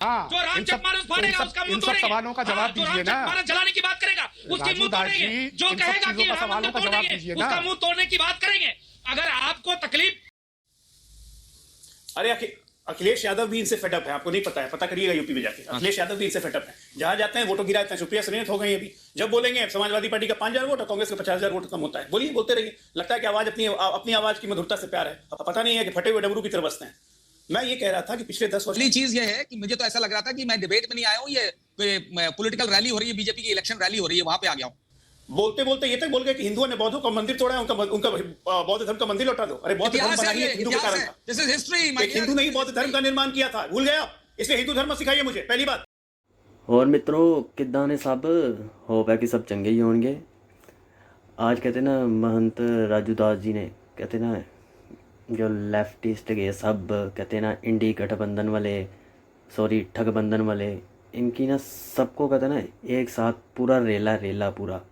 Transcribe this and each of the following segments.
हाँ, जो रामचरितमानस फाड़ेगा उसका मुंह तोड़ेंगे। सवालों का जवाब दीजिए ना। रामचरितमानस जलाने की बात करेगा उसकी मुंह तोड़ेंगे। जो कहेगा कि राम मंदिर तोड़ेंगे उसका मुंह तोड़ने की बात करेंगे। अगर आपको तकलीफ, अरे अखिलेश यादव भी इनसे फेडअप है, आपको नहीं पता है, पता करिएगा यूपी में जाके। अखिलेश यादव भी इनसे फेडअप है, जहां जाते हैं वोटों गिराते हैं। सुप्रिया सुनीत हो गई अभी, जब बोलेंगे समाजवादी पार्टी का 5000 वोट और कांग्रेस का 50,000 वोट कम होता है। बोलिए, बोलते रहिए। लगता है कि आवाज अपनी आवाज की मधुरता से प्यार है, पता नहीं है कि फटे हुए डबरू की तरह बसते हैं। मैं ये कह रहा था कि पिछले 10 वर्ष चीज ये है कि मुझे तो ऐसा लग रहा था कि मैं डिबेट में नहीं आया हूं, ये पॉलिटिकल रैली हो रही है, बीजेपी की इलेक्शन रैली हो रही है, वहां पे आ गया हूं। बोलते बोलते ये तक बोल गए कि हिंदुओं ने बौद्धों का मंदिर तोड़ा है, उनका बौद्ध धर्म का मंदिर लौटा दो। अरे बौद्ध धर्म बनाइए हिंदू के कारण था। This is history. एक हिंदू ने ही बौद्ध धर्म का निर्माण किया था, भूल गया? इसलिए हिंदू धर्म सिखाइए मुझे, पहली बात। और मित्रों किद्दां ने सब होप है कि सब चंगे ही होंगे। आज कहते ना महंत राजू दास जी ने कहते ना जो लेफ्टिस्ट के सब कहते ना इंडी गठबंधन वाले ठगबंधन वाले, इनकी ना सबको कहते ना एक साथ पूरा रेला पूरा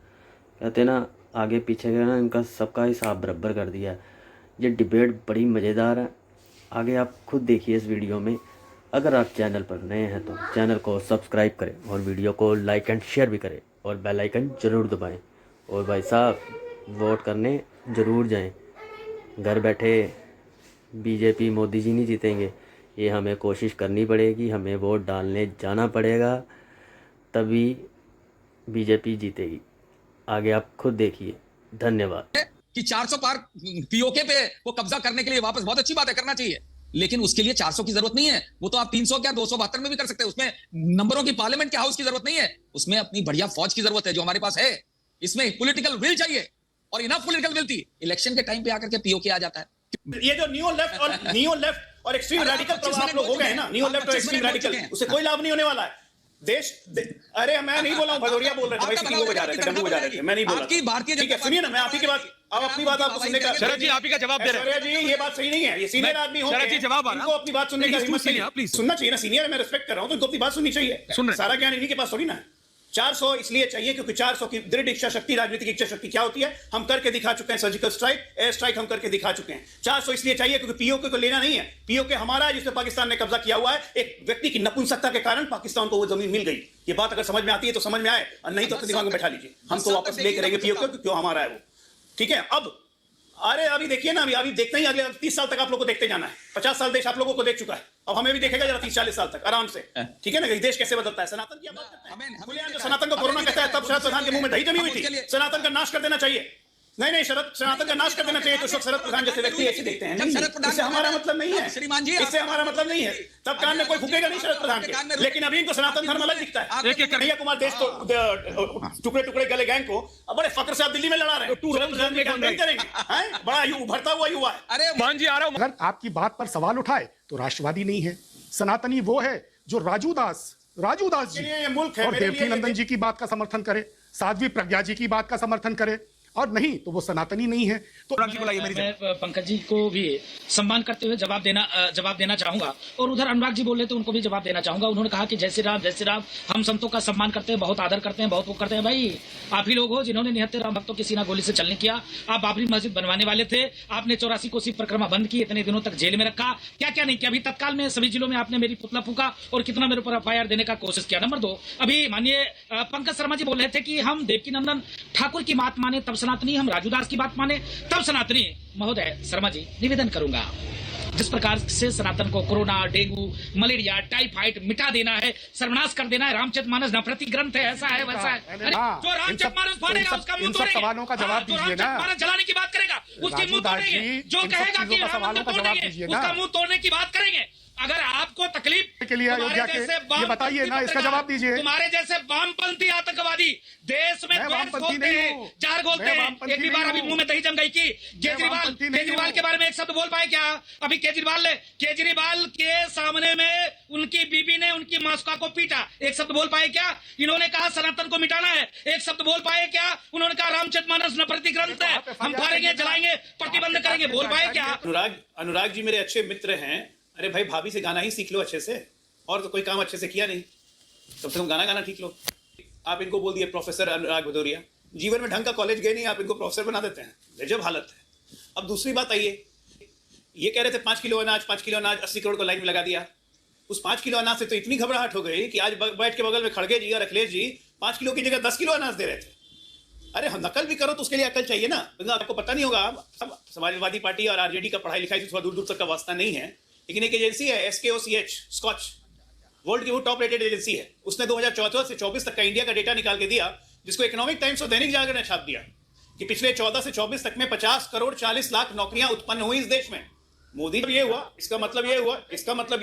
कहते ना आगे पीछे का ना इनका सबका हिसाब बराबर कर दिया। ये डिबेट बड़ी मज़ेदार है, आगे आप खुद देखिए इस वीडियो में। अगर आप चैनल पर नए हैं तो चैनल को सब्सक्राइब करें और वीडियो को लाइक एंड शेयर भी करें और बेल आइकन ज़रूर दबाएं। और भाई साहब वोट करने ज़रूर जाएं। घर बैठे बीजेपी मोदी जी नहीं जीतेंगे, ये हमें कोशिश करनी पड़ेगी, हमें वोट डालने जाना पड़ेगा, तभी बीजेपी जीतेगी। आगे आप खुद देखिए। धन्यवाद। कि 400 पार पीओके पे वो कब्जा करने के लिए वापस बहुत अच्छी बात है, करना चाहिए, लेकिन उसके लिए 400 की जरूरत नहीं है। वो तो आप 300 क्या 272 में भी कर सकते हैं। उसमें नंबरों की पार्लियामेंट के हाउस की जरूरत नहीं है, उसमें अपनी बढ़िया फौज की जरूरत है जो हमारे पास है। इसमें पॉलिटिकल विल चाहिए और इनफ पॉलिटिकल विल थी। इलेक्शन के टाइम पे आकर के पीओके आ जाता है। ये जो नियो लेफ्ट और एक्सट्रीम रेडिकल प्रभाव लोग हो गए हैं ना, नियो लेफ्ट और एक्सट्रीम रेडिकल, उससे कोई लाभ नहीं होने वाला है। अरे मैं नहीं बोला हूं, भदौरिया बोल रहे थे भाई, सीटी बजा रहे थे, डंडू बजा रहे थे, मैं नहीं बोल रहा। ठीक है, सुनिए ना, मैं आप ही की बात, अब अपनी बात आपको सुनने का। शरद जी आप ही का जवाब दे रहे हैं। शरद जी ये बात सही नहीं है, ये सीनियर आदमी हो, शरद जी जवाब आ रहा है, इनको अपनी बात सुनने का हिम्मत नहीं है। प्लीज सुनना चाहिए ना, सीनियर है, मैं रिस्पेक्ट कर रहा हूं तो इनको अपनी बात सुननी चाहिए। सारा ज्ञान इन्हीं के पास थोड़ी ना है। 400 इसलिए चाहिए क्योंकि 400 की दृढ़ इच्छा शक्ति, राजनीतिक इच्छा शक्ति क्या होती है हम करके दिखा चुके हैं। सर्जिकल स्ट्राइक, एयर स्ट्राइक हम करके दिखा चुके हैं। 400 इसलिए चाहिए क्योंकि पीओके को लेना नहीं है, पीओके हमारा है जिसमें पाकिस्तान ने कब्जा किया हुआ है। एक व्यक्ति की नपुंसकता के कारण पाकिस्तान को वो जमीन मिल गई। ये बात अगर समझ में आती है तो समझ में आए, और नहीं तो अपने दिमाग में बैठा लीजिए। हम तो वापस ले करेंगे पीओके, क्यों हमारा है वो। ठीक है, अब अरे अभी देखिए ना, अभी देखते ही अगले 30 साल तक आप लोगों को देखते जाना है। 50 साल देश आप लोगों को देख चुका है, अब हमें भी देखेगा जरा 30-40 साल तक आराम से। ठीक है ना, देश कैसे बदलता है। सनातन की बात करते हैं, सनातन को कोरोना कहता है, तब शरद प्रधान के मुंह में दही जमी हुई थी। सनातन का नाश कर देना चाहिए। नहीं, सनातन का नाश कर देना चाहिए। तो शरद प्रधान जैसे व्यक्ति ऐसे देखते हैं, इससे हमारा मतलब नहीं है, श्रीमान जी, इससे हमारा मतलब नहीं है। तब कान में कोई फूकेगा नहीं शरद प्रधान के, लेकिन अभी इनको सनातन धर्म अलग दिखता है। कन्हैया कुमार देश को टुकड़े गले गैंग को बड़े फक्र से आप दिल्ली में लड़ा रहे हैं। बड़ा उभरता हुआ युवा है। अरे मान जी आ रहा हूं। अगर आपकी बात पर सवाल उठाए तो राष्ट्रवादी नहीं है, सनातनी वो है जो राजू दास जी मुल्क है और देवकी नंदन जी की बात का समर्थन करे, साध्वी प्रज्ञा जी की बात का समर्थन करे, और नहीं तो वो सनातनी नहीं है। तो मैं पंकज जी को भी सम्मान करते हुए जवाब देना चाहूंगा, और उधर अनुराग जी बोल रहे थे उनको भी जवाब देना चाहूंगा। उन्होंने कहा कि जय श्री राम, हम संतों का सम्मान करते हैं, बहुत आदर करते हैं, बहुत वो करते हैं। भाई आप ही लोग हो जिन्होंने 79 राम भक्तों की सीना गोली से चलने किया। आप बाबरी मस्जिद बनवाने वाले थे, आपने 84 कोसी परिक्रमा बंद की, इतने दिनों तक जेल में रखा, क्या क्या नहीं किया। अभी तत्काल में सभी जिलों में आपने मेरी पुतला फूका और कितना मेरे ऊपर FIR देने का कोशिश किया। नंबर 2, अभी माननीय पंकज शर्मा जी बोल रहे थे कि हम देवकी नंदन ठाकुर की बात माने तब सनातनी, हम राजू दास की बात माने तब सनातनी। महोदय शर्मा जी, निवेदन करूंगा, जिस प्रकार से सनातन को कोरोना, डेंगू, मलेरिया, टाइफाइड मिटा देना है, सर्वनाश कर देना है, रामचरितमानस नफरती ग्रंथ है, ऐसा है वैसा है। जो रामचरितमानस फाड़ेगा उसका मुंह तोड़ेंगे। सवालों का जवाब दीजिए ना। रामचरितमानस जलाने की बात करेगा उसकी मुंह तोड़ेंगे। जो कहेगा कि राम मंदिर तोड़ेंगे उसका मुंह तोड़ने की बात करेंगे। अगर आपको तकलीफ के लिए अयोध्या के ये बताइए ना, इसका जवाब दीजिए। तुम्हारे जैसे वामपंथी आतंकवादी देश में घोलते हैं, जार घोलते हैं। एक भी बार अभी मुंह में दही जम गई कि केजरीवाल के बारे में एक शब्द बोल पाए क्या? अभी केजरीवाल के सामने में उनकी बीबी ने उनकी मासूका को पीटा, एक शब्द बोल पाए क्या? इन्होंने कहा सनातन को मिटाना है, एक शब्द बोल पाए क्या? उन्होंने कहा रामचरितमानस नफरती ग्रंथ है, हम फाड़ेंगे, जलाएंगे, प्रतिबंध करेंगे, बोल पाए क्या? अनुराग जी मेरे अच्छे मित्र हैं। अरे भाई भाभी से गाना ही सीख लो अच्छे से, और तो कोई काम अच्छे से किया नहीं, तब से तुम गाना ठीक लो। आप इनको बोल दिए प्रोफेसर अनुराग भदौरिया, जीवन में ढंग का कॉलेज गए नहीं, आप इनको प्रोफेसर बना देते हैं। गजब हालत है। अब दूसरी बात आइए, ये कह रहे थे 5 किलो अनाज 5 किलो अनाज 80 करोड़ को लाइन में लगा दिया। उस 5 किलो अनाज से तो इतनी घबराहट हो गई कि आज बैठ के बगल में खड़गे जी और अखिलेश जी 5 किलो की जगह 10 किलो अनाज दे रहे थे। अरे हम नकल भी करो तो उसके लिए अकल चाहिए ना। आपको पता नहीं होगा, समाजवादी पार्टी और आरजेडी का पढ़ाई लिखाई से थोड़ा दूर दूर तक का वास्ता नहीं है, लेकिन एक एजेंसी है SKOCH, स्कॉच, वर्ल्ड की वो टॉप रेटेड एजेंसी है। उसने 2014 से 24 तक का इंडिया का डेटा निकाल के दिया, जिसको इकोनॉमिक टाइम्स और दैनिक जागरण ने छाप दिया कि पिछले 14 से 24 तक में 50 करोड़ 40 लाख नौकरियां उत्पन्न हुई इस देश में। मोदी ये हुआ, इसका मतलब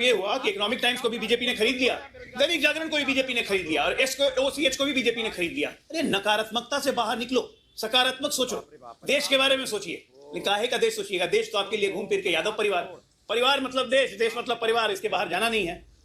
ये हुआ कि इकोनॉमिक टाइम्स को भी बीजेपी ने खरीद लिया, दैनिक जागरण को भी बीजेपी ने खरीद लिया और SKOCH को भी बीजेपी ने खरीद लिया। अरे नकारात्मकता से बाहर निकलो, सकारात्मक सोचो, देश के बारे में सोचिए। काहे का देश सोचिएगा? देश तो आपके लिए घूम फिर के यादव परिवार मतलब देश, देश मतलब परिवार, इसके बाहर जाना नहीं है।